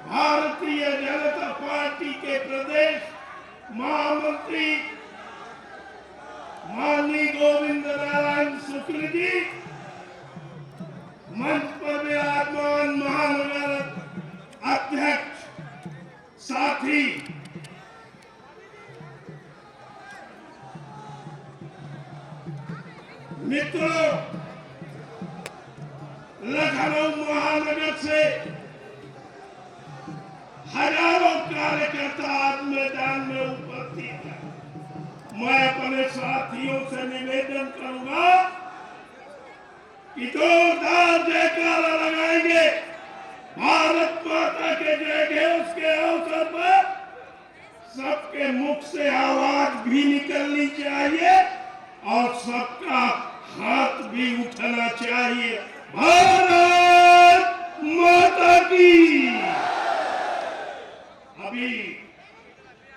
Bharatiya Janata party के प्रदेश महामंत्री माननीय गोविंद नारायण शुक्ल जी, मंच पर विराजमान महानगर अध्यक्ष साथी, मित्रों, लखनऊ महानगर से हजारों कार्यकर्ता आज मैदान में उपस्थित हैं। मैं अपने साथियों से निवेदन करूंगा कि जोरदार जयकारा लगाएंगे। भारत माता के जय घोष के अवसर पर सबके मुख से आवाज भी निकलनी चाहिए और सबका हाथ भी उठाना चाहिए। भारत माता की। अभी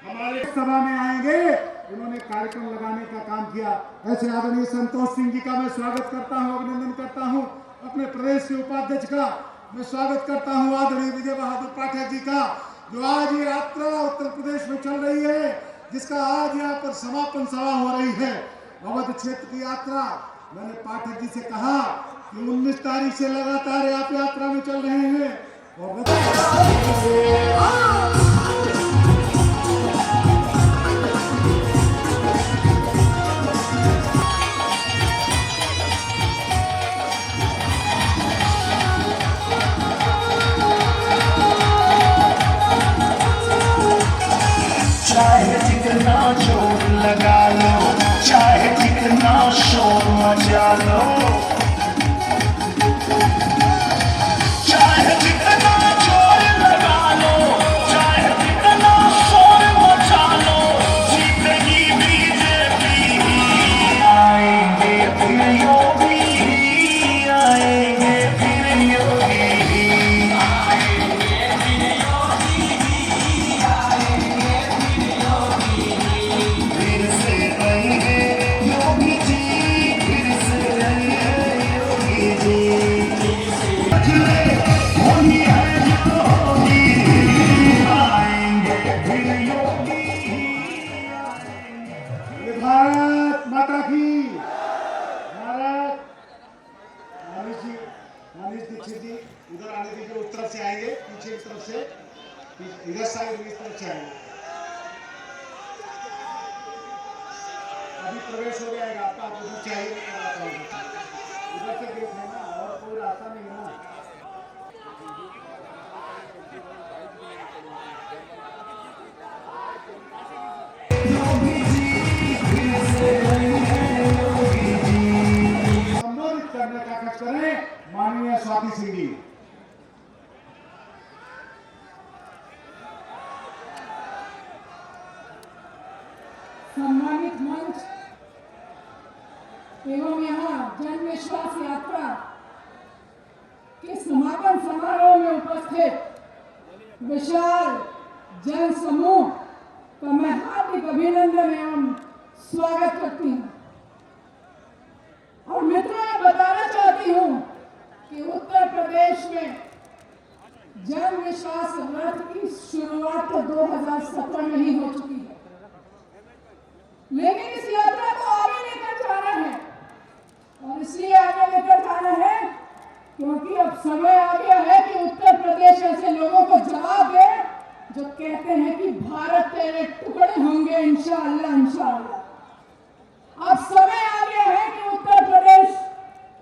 हमारे सभा में आएंगे, उन्होंने कार्यक्रम लगाने का काम किया। ऐसे आदरणीय संतोष सिंह जी का मैं स्वागत करता हूं, अभिनंदन करता हूं। अपने प्रदेश के उपाध्यक्ष का मैं स्वागत करता हूं, आदरणीय विजय बहादुर पाठक जी का, जो आज ये यात्रा उत्तर प्रदेश में चल रही है, जिसका आज यहाँ पर समापन सभा हो रही है। अवध क्षेत्र की यात्रा, मैंने पाठक जी से कहा कि 19 तारीख से लगातार आप यात्रा में चल रहे हैं और चाहे जितना जोर लगा लो, चाहे जितना शोर मचा लो, चाहे जितना जोर लगा लो, चाहे जितना शोर मचा लो, जीतेगी बीजेपी। आएंगे फिर योगी, आएंगे फिर योगी, भारत माता की। भारत। मनीष दीक्षित जी उधर आने दीजिए, उस तरफ से आएंगे, पीछे की तरफ से, इधर साइड इस तरफ से आएंगे। अभी प्रवेश हो जाएगा आपका, आप उधर चाहिए, उधर से देख लेना, और कोई रास्ता नहीं है। संबोधित करने का कष्ट करें माननीय स्वाति सिंह जी। सम्मानित मंच एवं यहाँ जन विश्वास यात्रा के समापन समारोह में उपस्थित विशाल जन समूह का मैं हार्दिक अभिनंदन एवं स्वागत करती हूँ। और मित्रों, मैं बताना चाहती हूँ कि उत्तर प्रदेश में जन विश्वास रथ की शुरुआत तो 2017 में ही हो चुकी है, लेकिन इस यात्रा को आगे लेकर जाना है। और इसलिए आगे लेकर जाना है क्योंकि अब समय आ गया है कि उत्तर प्रदेश ऐसे लोगों को जवाब दे जो कहते हैं कि भारत तेरे टुकड़े होंगे इंशाअल्लाह इंशाअल्लाह। अब समय आ गया है कि उत्तर प्रदेश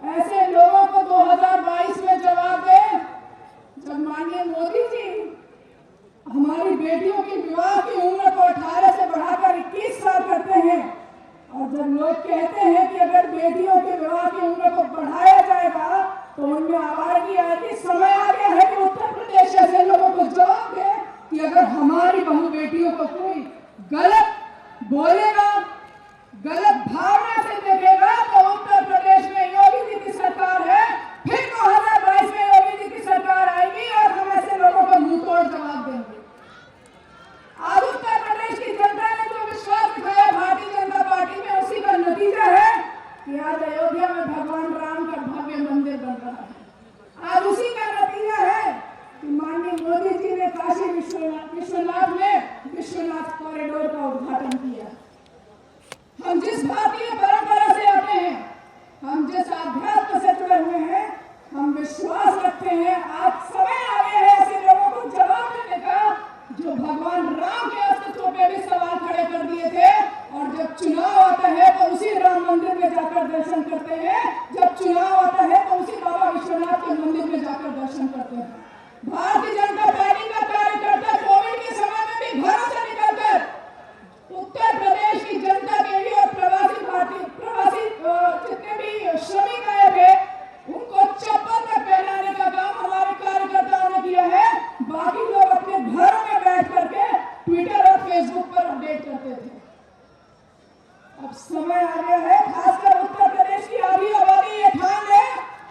ऐसे लोगों को 2022 में जवाब दे जब माननीय मोदी जी हमारी बेटियों की विवाह की उम्र को 18 से बढ़ाकर 21 साल करते हैं, और जब लोग कहते हैं कि अगर बेटियों के विवाह की उम्र को बढ़ाया जाएगा तो उनमें आवाज़ आएगी। समय आ गया है कि उत्तर प्रदेश ऐसे लोगों को जवाब दे कि अगर हमारी बहू बेटियों को कोई गलत बोलेगा, गलत भावना से देखेगा, तो उत्तर प्रदेश में योगी जी की सरकार है, फिर 2022 में योगी जी की सरकार आएगी और हम ऐसे लोगों को मुंहतोड़ जवाब देंगे। आज उत्तर प्रदेश की जनता ने जो विश्वास दिखाया भारतीय जनता पार्टी में, उसी का नतीजा है कि आज अयोध्या में भगवान राम का भव्य मंदिर बन रहा है। आज उसी का नतीजा है भारतीय जनता पार्टी का कार्यकर्ता कोविड के समय में भी घरों से निकलकर उत्तर प्रदेश की जनता के लिए और प्रवासी जितने भी श्रमिक आए थे उनको चप्पल तक पहनाने का काम हमारे कार्यकर्ताओं ने किया है। बाकी लोग अपने घरों में बैठ करके ट्विटर और फेसबुक पर अपडेट करते थे। अब समय आ गया है, खासकर उत्तर प्रदेश की आधी आबादी ये ठान ले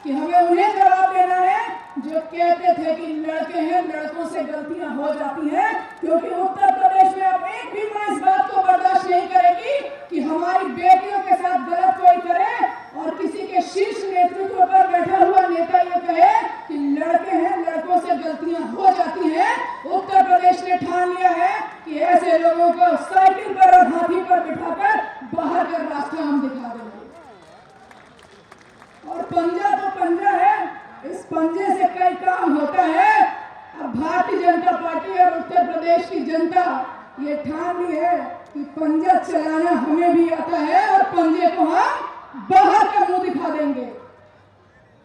कि हमें उन्हें जवाब देना है जो कहते थे कि लड़के हैं, लड़कों से गलतियां हो जाती हैं। क्योंकि उत्तर प्रदेश में अब एक भी मां इस बात को बर्दाश्त नहीं करेगी कि हमारी बेटियों के साथ गलत कोई करे और किसी के शीर्ष नेतृत्व पर बैठा हुआ नेता ये कहे कि लड़के हैं, लड़कों से गलतियां हो जाती हैं। उत्तर प्रदेश ने ठान लिया है कि ऐसे लोगों को साइकिल पर और हाथी पर बिठाकर बाहर का रास्ता हम दिखा देंगे। और पंजा तो पंजा है, इस पंजे से कई काम होता है। अब भारतीय जनता पार्टी और उत्तर प्रदेश की जनता ये ठान ली है कि पंजा चलाना हमें भी आता है और पंजे को हम बाहर का मुंह दिखा देंगे।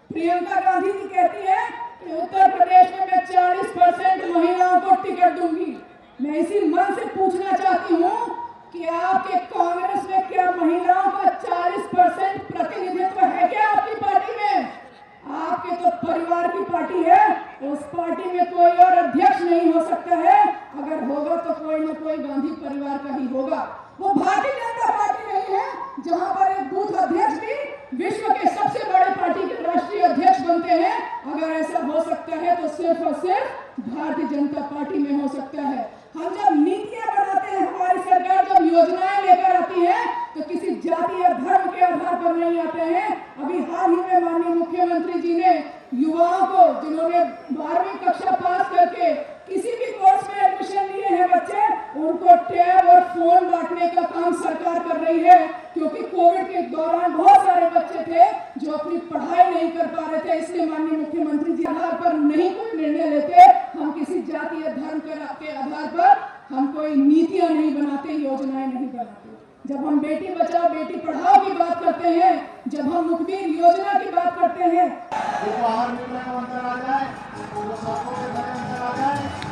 प्रियंका गांधी जी कहती है कि उत्तर प्रदेश में मैं 40% महिलाओं को टिकट दूंगी। मैं इसी मन से पूछना चाहती हूँ कि आपके कांग्रेस में क्या महिलाओं का 40% प्रतिनिधित्व है क्या आपकी पार्टी में? आपके तो परिवार की पार्टी है, उस पार्टी में कोई और अध्यक्ष नहीं हो सकता है। अगर होगा तो कोई ना कोई गांधी परिवार का ही होगा। वो भारतीय जनता पार्टी नहीं है जहां पर एक बूथ अध्यक्ष भी विश्व के सबसे बड़े पार्टी के राष्ट्रीय अध्यक्ष बनते हैं। अगर ऐसा हो सकता है तो सिर्फ और सिर्फ भारतीय जनता पार्टी में हो सकता है। हम जब नीतियां बनाते हैं, हमारी सरकार जब योजनाएं लेकर आती है तो किसी जाति या धर्म के आधार पर नहीं आते हैं। अभी हाल ही में माननीय मुख्यमंत्री जी ने युवाओं को जिन्होंने 12वीं कक्षा पास करके किसी भी कोर्स में एडमिशन लिए हैं बच्चे, उनको टैब और फोन बांटने का काम सरकार कर रही है। क्योंकि कोविड के दौरान बहुत सारे बच्चे थे जो अपनी पढ़ाई नहीं कर पा रहे थे, इसलिए माननीय मुख्यमंत्री जी आधार पर नहीं कोई निर्णय लेते। हम किसी जाति या धर्म के आधार पर हम कोई नीतियां नहीं बनाते, योजनाएं नहीं बनाते। जब हम बेटी बचाओ बेटी पढ़ाओ की बात करते हैं, जब हम मुखबिर योजना की बात करते हैं, जो बाहर निकलने का अंदर आ जाए, जो सड़कों के अंदर आ जाए।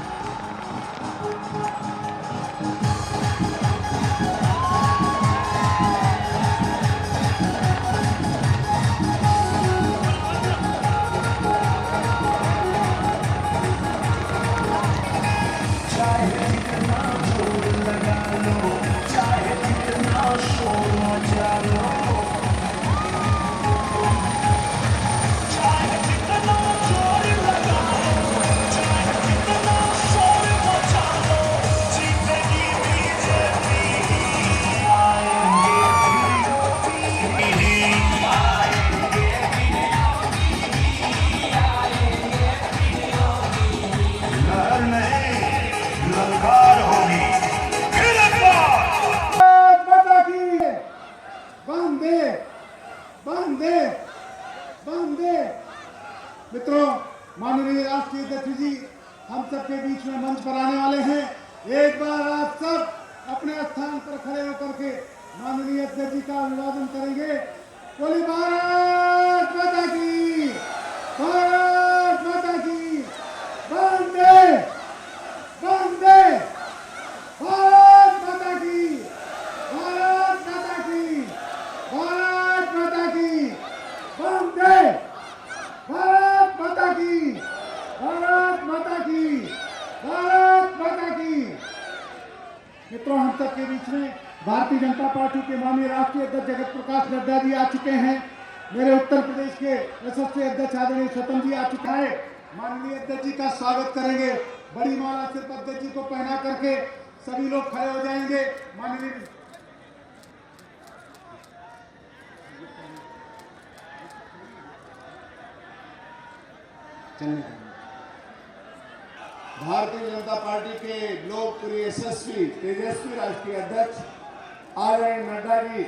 मित्रों, माननीय राष्ट्रीय अध्यक्ष जी हम सबके बीच में मंच पर आने वाले हैं। एक बार आप सब अपने स्थान पर खड़े होकर के माननीय अध्यक्ष जी का अभिवादन करेंगे। बोले भारत माता की, भारत माता की, वंदे वंदे, भारत माता की, भारत माता की, भारत माता की, वंदे, भारत माता की, भारत माता की, भारत माता की। मित्रों, हम सबके बीच में भारतीय जनता पार्टी के माननीय राष्ट्रीय अध्यक्ष जगत प्रकाश नड्डा जी आ चुके हैं। मेरे उत्तर प्रदेश के एसएससी अध्यक्ष आदरणीय स्वतंत्र जी आ चुका है। माननीय अध्यक्ष जी का स्वागत करेंगे। बड़ी माला सिर्फ अध्यक्ष जी को पहना करके सभी लोग खड़े हो जाएंगे। माननीय भारतीय जनता पार्टी के लोकप्रिय यशस्वी तेजस्वी राष्ट्रीय अध्यक्ष आदरणीय नड्डा जी,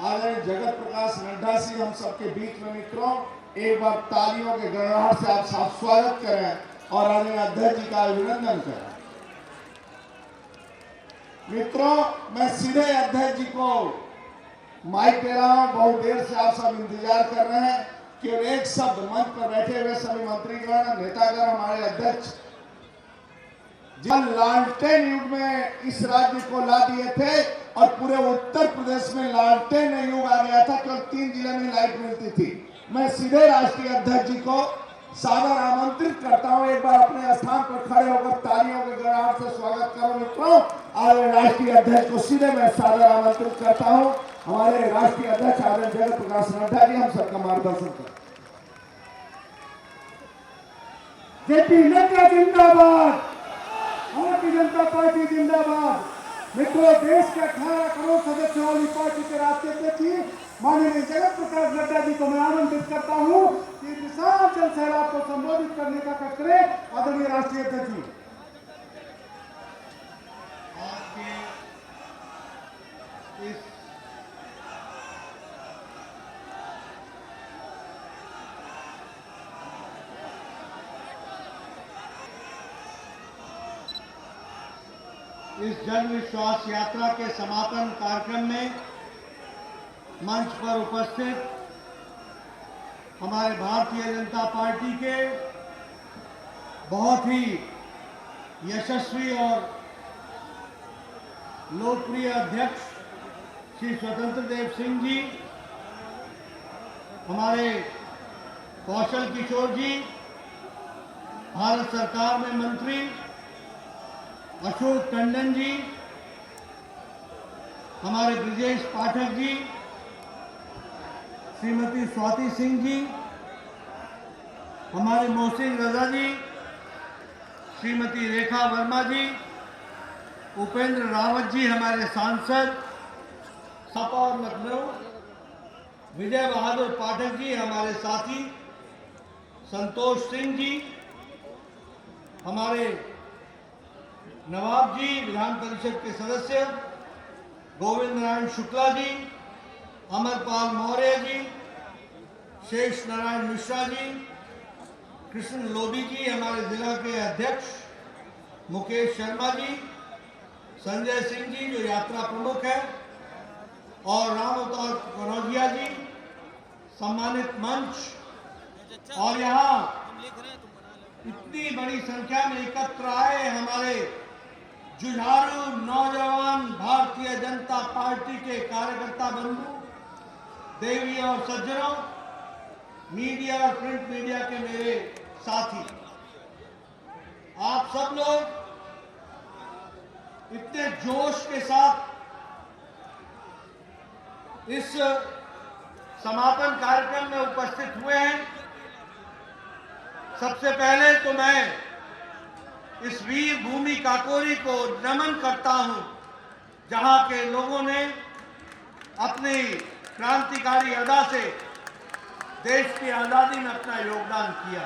आदरणीय जगत प्रकाश नड्डा जी हम सबके बीच में। मित्रों, एक बार तालियों के गड़गड़ाहट से आप सब स्वागत करें और आदरणीय अध्यक्ष जी का अभिनंदन करें। मित्रों, मैं सीधे अध्यक्ष जी को माइक दे रहा हूं। बहुत देर से आप सब इंतजार कर रहे हैं। केवल एक शब्द मंच पर बैठे हुए सभी मंत्रीगण, नेतागण, हमारे अध्यक्ष जब लालटेन युग में इस राज्य को ला दिए थे और पूरे उत्तर प्रदेश में लालटेन युग आ गया था, केवल 3 जिले में लाइट मिलती थी। मैं सीधे राष्ट्रीय अध्यक्ष जी को सादर आमंत्रित करता हूं, एक बार अपने स्थान पर खड़े होकर तालियों के गड़गड़ाहट से स्वागत करो मित्रों। और राष्ट्रीय अध्यक्ष को सीधे मैं सादर आमंत्रित करता हूं। हमारे राष्ट्रीय अध्यक्ष आदरणीय जगत प्रकाश नड्डा जी हम सबका मार्गदर्शन करें। जेपी नड्डा जिंदाबाद, भारतीय जनता पार्टी जिंदाबाद। मित्रों, देश के 18 करोड़ सदस्यों वाली पार्टी के राष्ट्रीय अध्यक्ष माननीय जगत प्रकाश नड्डा जी को मैं आमंत्रित करता हूं कि विशाल जन सैलाब को संबोधित करने का कष्ट करें। आदरणीय राष्ट्रीय अध्यक्ष जी। आज के इस जन विश्वास यात्रा के समापन कार्यक्रम में मंच पर उपस्थित हमारे भारतीय जनता पार्टी के बहुत ही यशस्वी और लोकप्रिय अध्यक्ष श्री स्वतंत्र देव सिंह जी, हमारे कौशल किशोर जी, भारत सरकार में मंत्री अशोक टंडन जी, हमारे ब्रजेश पाठक जी, श्रीमती स्वाति सिंह जी, हमारे मोहसिन रजा जी, श्रीमती रेखा वर्मा जी, उपेंद्र रावत जी हमारे सांसद सपा और लखनऊ, विजय बहादुर पाठक जी हमारे साथी, संतोष सिंह जी, हमारे नवाब जी विधान परिषद के सदस्य, गोविंद नारायण शुक्ला जी, अमरपाल मौर्य जी, शेष नारायण मिश्रा जी, कृष्ण लोधी जी हमारे जिला के अध्यक्ष, मुकेश शर्मा जी, संजय सिंह जी जो यात्रा प्रमुख है, और राम अवतार कनौजिया जी, सम्मानित मंच, और यहाँ इतनी बड़ी संख्या में एकत्र आए हमारे जुझारू नौजवान भारतीय जनता पार्टी के कार्यकर्ता बंधु, देवी और सज्जनों, मीडिया और प्रिंट मीडिया के मेरे साथी, आप सब लोग इतने जोश के साथ इस समापन कार्यक्रम में उपस्थित हुए हैं। सबसे पहले तो मैं इस वीर भूमि काकोरी को नमन करता हूं, जहां के लोगों ने अपनी क्रांतिकारी अदा से देश की आजादी में अपना योगदान किया।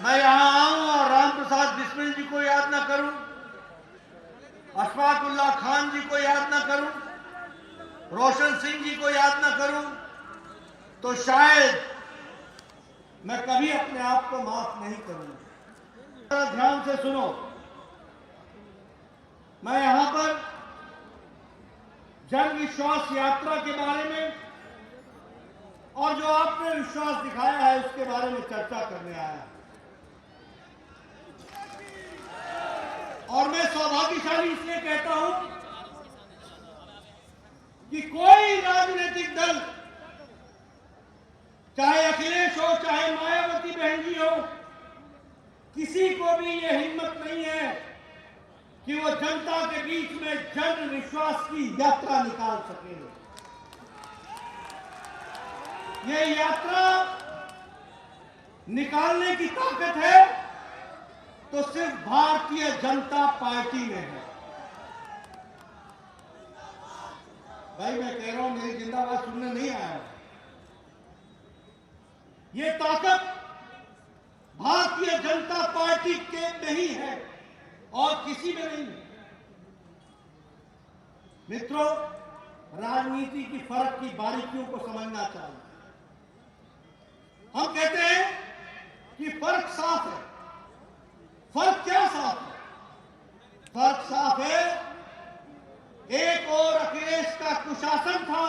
मैं यहां आऊं और राम प्रसाद बिस्मिल जी को याद न करूं, अशफाक उल्लाह खान जी को याद न करूं, रोशन सिंह जी को याद न करूं, तो शायद मैं कभी अपने आप को माफ नहीं करूंगा। ध्यान से सुनो, मैं यहां पर जन विश्वास यात्रा के बारे में और जो आपने विश्वास दिखाया है उसके बारे में चर्चा करने आया। और मैं सौभाग्यशाली इसलिए कहता हूं कि कोई राजनीतिक दल, चाहे अखिलेश हो, चाहे मायावती बहन जी हो, किसी को भी ये हिम्मत नहीं है कि वो जनता के बीच में जन विश्वास की यात्रा निकाल सके। ये यात्रा निकालने की ताकत है तो सिर्फ भारतीय जनता पार्टी में है। भाई मैं कह रहा हूं, मेरी जिंदाबाद सुनने नहीं आया। ये ताकत भारतीय जनता पार्टी के नहीं है और किसी में नहीं है। मित्रों, राजनीति की फर्क की बारीकियों को समझना चाहिए। हम कहते हैं कि फर्क साफ है। फर्क क्या साफ है? फर्क साफ है, और अखिलेश का कुशासन था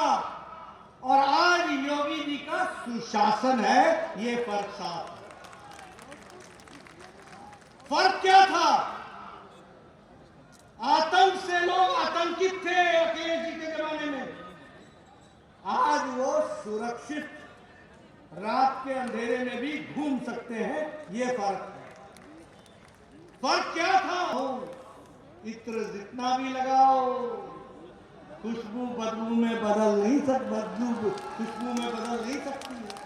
और आज योगी जी का सुशासन। शासन है, ये फर्क साफ है। फर्क क्या था? आतंक से लोग आतंकित थे अखिलेश जी के जमाने में, आज वो सुरक्षित रात के अंधेरे में भी घूम सकते हैं, ये फर्क है। फर्क क्या था? इत्र जितना भी लगाओ, खुशबू बदबू में बदल नहीं सकती, बदबू खुशबू में बदल नहीं सकती है,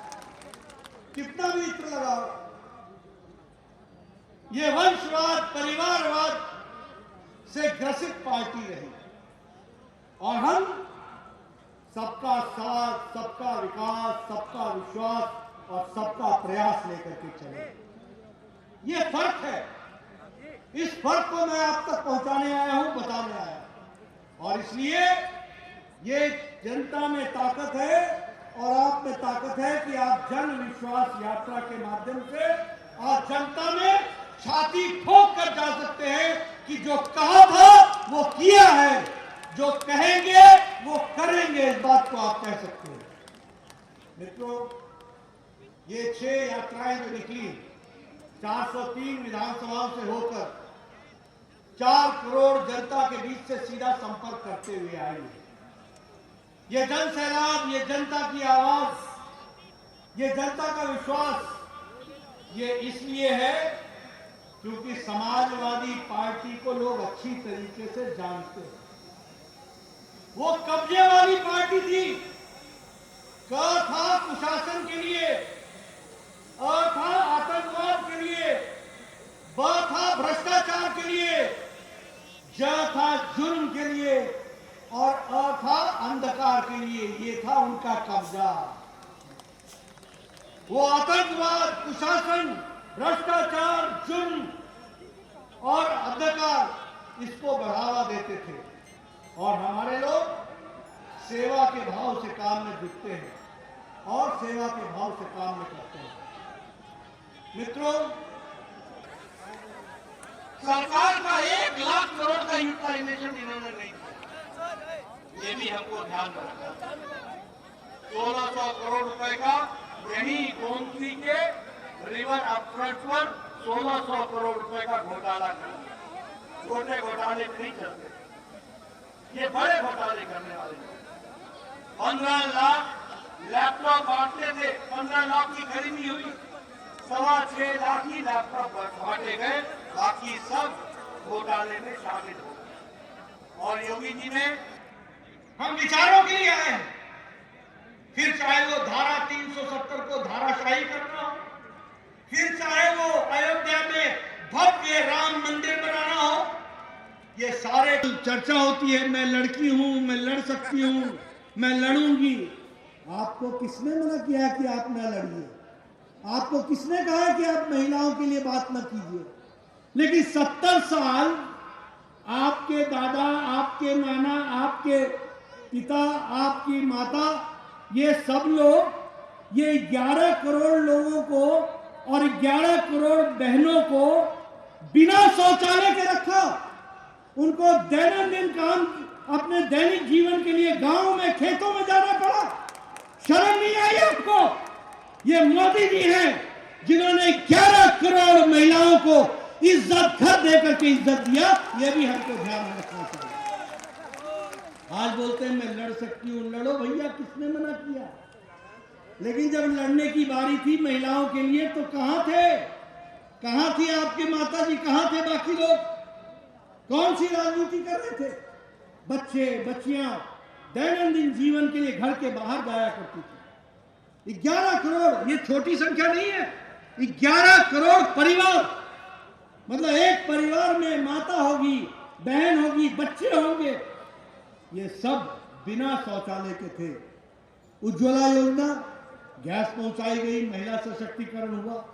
कितना भी इत्र लगाओ। ये वंशवाद, परिवारवाद से ग्रसित पार्टी रही और हम सबका साथ, सबका विकास, सबका विश्वास और सबका प्रयास लेकर के चले। ये फर्क है। इस फर्क को मैं आप तक पहुंचाने आया हूं, बताने आया हूं। और इसलिए ये जनता में ताकत है और आप में ताकत है कि आप जन विश्वास यात्रा के माध्यम से आज जनता में छाती ठोक कर जा सकते हैं कि जो कहा था वो किया है, जो कहेंगे वो करेंगे, इस बात को आप कह सकते हैं। मित्रों, ये 6 यात्राएं जो निकली 403 विधानसभाओं से होकर 4 करोड़ जनता के बीच से सीधा संपर्क करते हुए आई है। ये जन सैलाब, ये जनता की आवाज, ये जनता का विश्वास, ये इसलिए है क्योंकि समाजवादी पार्टी को लोग अच्छी तरीके से जानते हैं। वो कब्जे वाली पार्टी थी। क था कुशासन के लिए, अ था आतंकवाद के लिए, ब था भ्रष्टाचार के लिए, ज था जुर्म के लिए और अ था अंधकार के लिए। ये था उनका कब्जा। वो आतंकवाद, कुशासन, भ्रष्टाचार, जुर्म और अंधकार, इसको बढ़ावा देते थे और हमारे लोग सेवा के भाव से काम में जुटते हैं और सेवा के भाव से काम में करते हैं। मित्रों, सरकार का 1 लाख करोड़ का यूटिलाइजेशन इन्होंने नहीं किया, ये भी हमको ध्यान में रखना। 1600 करोड़ रुपए का यही गोमती के रिवर अपफ्रंट पर 1600 करोड़ रुपए का घोटाला कर, छोटे घोटाले नहीं चलते, ये बड़े घोटाले करने वाले लोग। 15 लाख लैपटॉप बांटते थे, 15 लाख की खरीदी हुई, 6.25 लाख ही लैपटॉप बांटे गए, बाकी सब घोटाले में शामिल हो गए। और योगी जी ने हम विचारों के लिए आए हैं, फिर चाहे वो धारा 370 को धाराशाही करना हो, फिर चाहे वो अयोध्या में भव्य राम मंदिर बनाना हो, ये सारे चर्चा होती है, मैं लड़की हूं, मैं लड़ सकती हूं, मैं लड़ूंगी। आपको किसने मना किया कि आप ना लड़िए? आपको किसने कहा कि आप महिलाओं के लिए बात ना कीजिए? लेकिन 70 साल आपके दादा, आपके नाना, आपके पिता, आपकी माता, ये सब लोग ये 11 करोड़ लोगों को और 11 करोड़ बहनों को बिना शौचालय के रखा। उनको दैनंदिन काम, अपने दैनिक जीवन के लिए गांव में, खेतों में जाना पड़ा। शर्म नहीं आई आपको? ये मोदी जी हैं जिन्होंने 11 करोड़ महिलाओं को इज्जत, घर देकर के इज्जत दिया। ये भी हमको ध्यान में रखना चाहिए। आज बोलते हैं मैं लड़ सकती हूं, लड़ो भैया, किसने मना किया? लेकिन जब लड़ने की बारी थी महिलाओं के लिए तो कहां थे? कहां थी आपके माता जी? कहां थे बाकी लोग? कौन सी राजनीति कर रहे थे? बच्चे बच्चियां दैनंदिन जीवन के लिए घर के बाहर जाया करती थी। 11 करोड़ ये छोटी संख्या नहीं है। 11 करोड़ परिवार, मतलब एक परिवार में माता होगी, बहन होगी, बच्चे होंगे, ये सब बिना शौचालय के थे। उज्ज्वला योजना, गैस पहुंचाई गई, महिला सशक्तिकरण हुआ,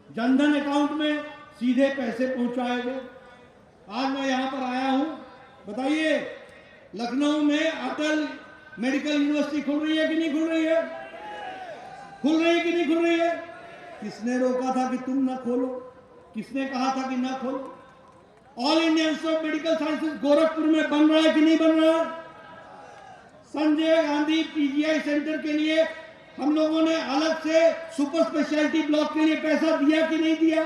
जनधन अकाउंट में सीधे पैसे पहुंचाए गए। आज मैं यहां पर आया हूं, बताइए लखनऊ में अटल मेडिकल यूनिवर्सिटी खुल रही है कि नहीं खुल रही है? खुल रही है कि नहीं खुल रही है? किसने रोका था कि तुम ना खोलो? किसने कहा था कि ना खोलो? All India institute of medical sciences Gorakhpur में बन रहा है कि नहीं बन रहा है? संजय गांधी पीजीआई सेंटर के लिए हम लोगों ने अलग से सुपर स्पेशलिटी ब्लॉक के लिए पैसा दिया कि नहीं दिया,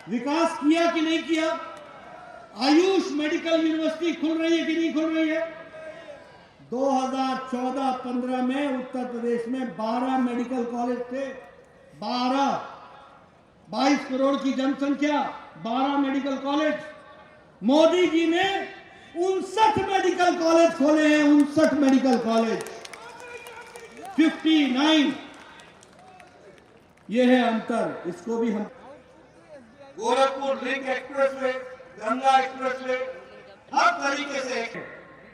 विकास किया कि नहीं किया, आयुष मेडिकल यूनिवर्सिटी खुल रही है कि नहीं खुल रही है। 2014-15 में उत्तर प्रदेश में 12 मेडिकल कॉलेज थे, 22 करोड़ की जनसंख्या, 12 मेडिकल कॉलेज। मोदी जी ने 59 मेडिकल कॉलेज खोले हैं, 59 मेडिकल कॉलेज, 59। ये है अंतर, इसको भी हम Gorakhpur link expressway, Ganga expressway, हर तरीके से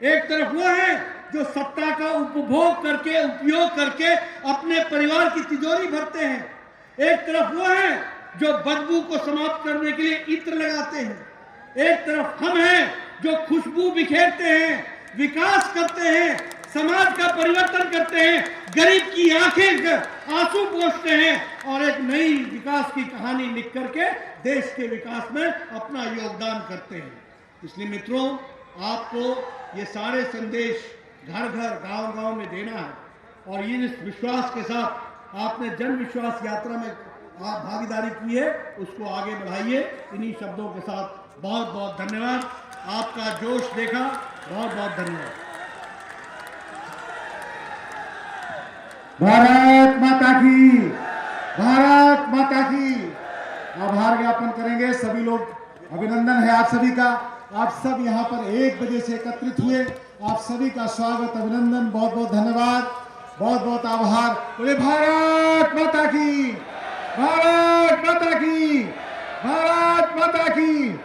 एक तरफ वो है जो सत्ता का उपभोग करके, उपयोग करके अपने परिवार की तिजोरी भरते हैं, एक तरफ वो है जो बदबू को समाप्त करने के लिए इत्र लगाते हैं, एक तरफ हम हैं जो खुशबू बिखेरते हैं, विकास करते हैं, समाज का परिवर्तन करते हैं, गरीब की आंखें आंसू पोंछते हैं और एक नई विकास की कहानी लिख करके देश के विकास में अपना योगदान करते हैं। इसलिए मित्रों, आपको ये सारे संदेश घर घर गांव गांव में देना है और ये इस विश्वास के साथ आपने जन विश्वास यात्रा में आप भागीदारी की है, उसको आगे बढ़ाइए। इन्हीं शब्दों के साथ बहुत बहुत धन्यवाद। आपका जोश देखा, बहुत बहुत धन्यवाद। भारत माता की, भारत माता की। आभार ज्ञापन करेंगे सभी लोग। अभिनंदन है आप सभी का। आप सब यहाँ पर 1 बजे से एकत्रित हुए। आप सभी का स्वागत, अभिनंदन, बहुत बहुत धन्यवाद, बहुत बहुत आभार। बोले भारत माता की, भारत माता की, भारत माता की।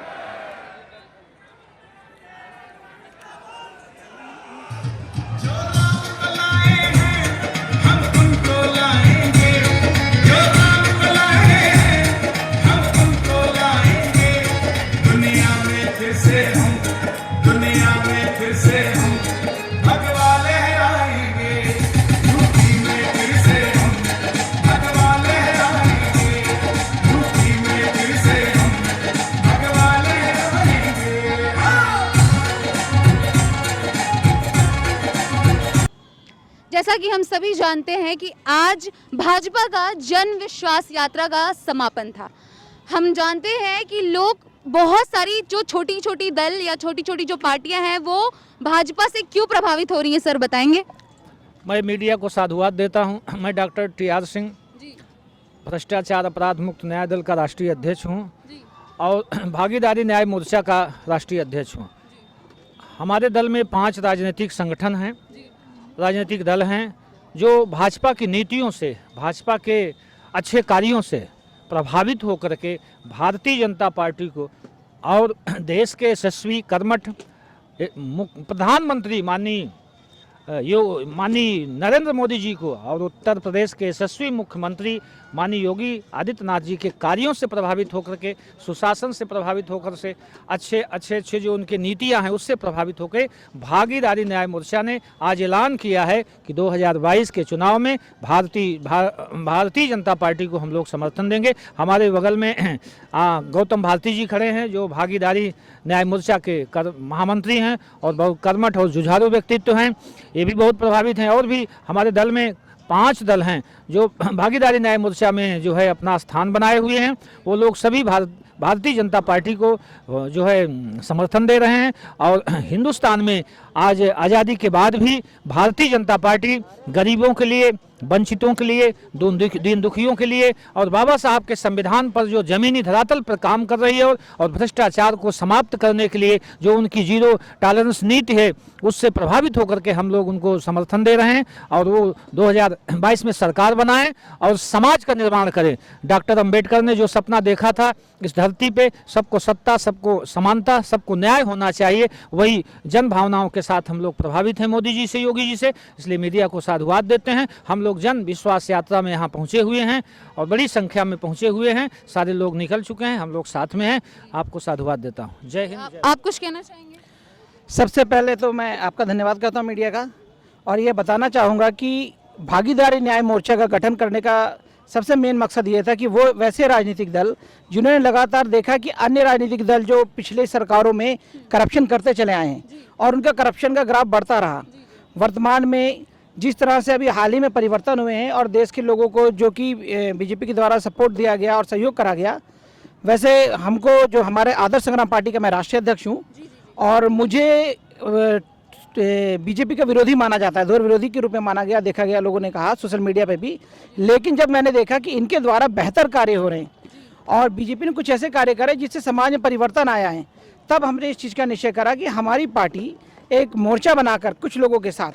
जैसा कि हम सभी जानते हैं कि आज भाजपा का जन विश्वास यात्रा का समापन था। हम जानते हैं कि लोग, बहुत सारी जो छोटी छोटी दल या छोटी छोटी जो पार्टियां हैं वो भाजपा से क्यों प्रभावित हो रही हैं, सर बताएंगे। मैं मीडिया को साधुवाद देता हूं। मैं डॉक्टर टी.आर. सिंह, भ्रष्टाचार अपराध मुक्त न्याय दल का राष्ट्रीय अध्यक्ष हूं और भागीदारी न्याय मोर्चा का राष्ट्रीय अध्यक्ष हूं। हमारे दल में 5 राजनीतिक संगठन हैं, राजनीतिक दल हैं जो भाजपा की नीतियों से, भाजपा के अच्छे कार्यों से प्रभावित होकर के भारतीय जनता पार्टी को और देश के यशस्वी कर्मठ प्रधानमंत्री माननीय नरेंद्र मोदी जी को और उत्तर प्रदेश के यशस्वी मुख्यमंत्री माननीय योगी आदित्यनाथ जी के कार्यों से प्रभावित होकर के, सुशासन से प्रभावित होकर से, अच्छे जो उनके नीतियां हैं उससे प्रभावित होकर भागीदारी न्याय मोर्चा ने आज ऐलान किया है कि 2022 के चुनाव में भारतीय जनता पार्टी को हम लोग समर्थन देंगे। हमारे बगल में गौतम भारती जी खड़े हैं जो भागीदारी न्याय मोर्चा के महामंत्री हैं और बहुत कर्मठ और जुझारू व्यक्तित्व हैं, ये भी बहुत प्रभावित हैं। और भी हमारे दल में 5 दल हैं जो भागीदारी न्याय मोर्चा में जो है अपना स्थान बनाए हुए हैं। वो लोग सभी भारतीय जनता पार्टी को जो है समर्थन दे रहे हैं और हिंदुस्तान में आज आज़ादी के बाद भी भारतीय जनता पार्टी गरीबों के लिए, वंचितों के लिए, दीन दुखियों के लिए और बाबा साहब के संविधान पर जो जमीनी धरातल पर काम कर रही है और भ्रष्टाचार को समाप्त करने के लिए जो उनकी जीरो टॉलरेंस नीति है उससे प्रभावित होकर के हम लोग उनको समर्थन दे रहे हैं और वो 2022 में सरकार बनाएं और समाज का निर्माण करें। डॉक्टर अंबेडकर ने जो सपना देखा था इस धरती पे सबको सत्ता, सबको समानता, सबको न्याय होना चाहिए, वही जन भावनाओं के साथ हम लोग प्रभावित हैं मोदी जी से, योगी जी से। इसलिए मीडिया को साधुवाद देते हैं। हम लोग जन विश्वास यात्रा में यहाँ पहुँचे हुए हैं और बड़ी संख्या में पहुँचे हुए हैं। सारे लोग निकल चुके हैं, हम लोग साथ में हैं। आपको साधुवाद देता हूँ। जय हिंद। आप कुछ कहना चाहेंगे? सबसे पहले तो मैं आपका धन्यवाद करता हूँ मीडिया का, और ये बताना चाहूँगा कि भागीदारी न्याय मोर्चा का गठन करने का सबसे मेन मकसद ये था कि वो वैसे राजनीतिक दल जिन्होंने लगातार देखा कि अन्य राजनीतिक दल जो पिछले सरकारों में करप्शन करते चले आए हैं और उनका करप्शन का ग्राफ बढ़ता रहा, वर्तमान में जिस तरह से अभी हाल ही में परिवर्तन हुए हैं और देश के लोगों को जो कि बीजेपी के द्वारा सपोर्ट दिया गया और सहयोग करा गया, वैसे हमको जो हमारे आदर्श संग्राम पार्टी का मैं राष्ट्रीय अध्यक्ष हूँ और मुझे बीजेपी का विरोधी माना जाता है, धुर विरोधी के रूप में माना गया, देखा गया, लोगों ने कहा सोशल मीडिया पे भी। लेकिन जब मैंने देखा कि इनके द्वारा बेहतर कार्य हो रहे हैं और बीजेपी ने कुछ ऐसे कार्य करे जिससे समाज में परिवर्तन आया है, तब हमने इस चीज़ का निश्चय करा कि हमारी पार्टी एक मोर्चा बनाकर कुछ लोगों के साथ,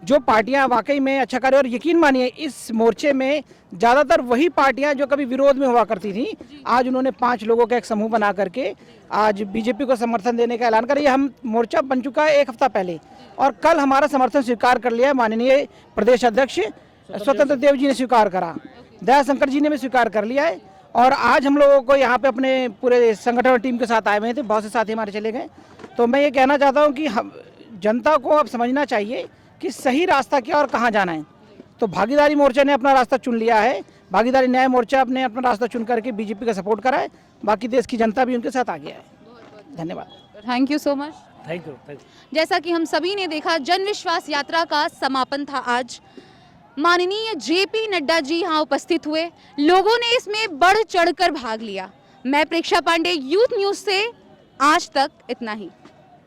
जो पार्टियां वाकई में अच्छा कार्य, और यकीन मानिए इस मोर्चे में ज़्यादातर वही पार्टियां जो कभी विरोध में हुआ करती थी, आज उन्होंने 5 लोगों का एक समूह बना करके आज बीजेपी को समर्थन देने का ऐलान कर। ये हम मोर्चा बन चुका है 1 हफ्ता पहले और कल हमारा समर्थन स्वीकार कर लिया है। माननीय प्रदेश अध्यक्ष स्वतंत्र देव जी ने स्वीकार करा, दयाशंकर जी ने भी स्वीकार कर लिया है और आज हम लोगों को यहाँ पे अपने पूरे संगठन टीम के साथ आए हुए थे, बहुत से साथी हमारे चले गए। तो मैं ये कहना चाहता हूँ कि जनता को अब समझना चाहिए कि सही रास्ता क्या और कहाँ जाना है। तो भागीदारी मोर्चा ने अपना रास्ता चुन लिया है, भागीदारी न्याय मोर्चा ने अपना रास्ता चुन करके बीजेपी का सपोर्ट करा है, बाकी देश की जनता भी उनके साथ आ गया है। धन्यवाद। Thank you so much. Thank you. जैसा कि हम सभी ने देखा, जन विश्वास यात्रा का समापन था आज। माननीय जेपी नड्डा जी यहाँ उपस्थित हुए, लोगों ने इसमें बढ़ चढ़कर भाग लिया। मैं प्रेक्षा पांडे, यूथ न्यूज़ से आज तक इतना ही।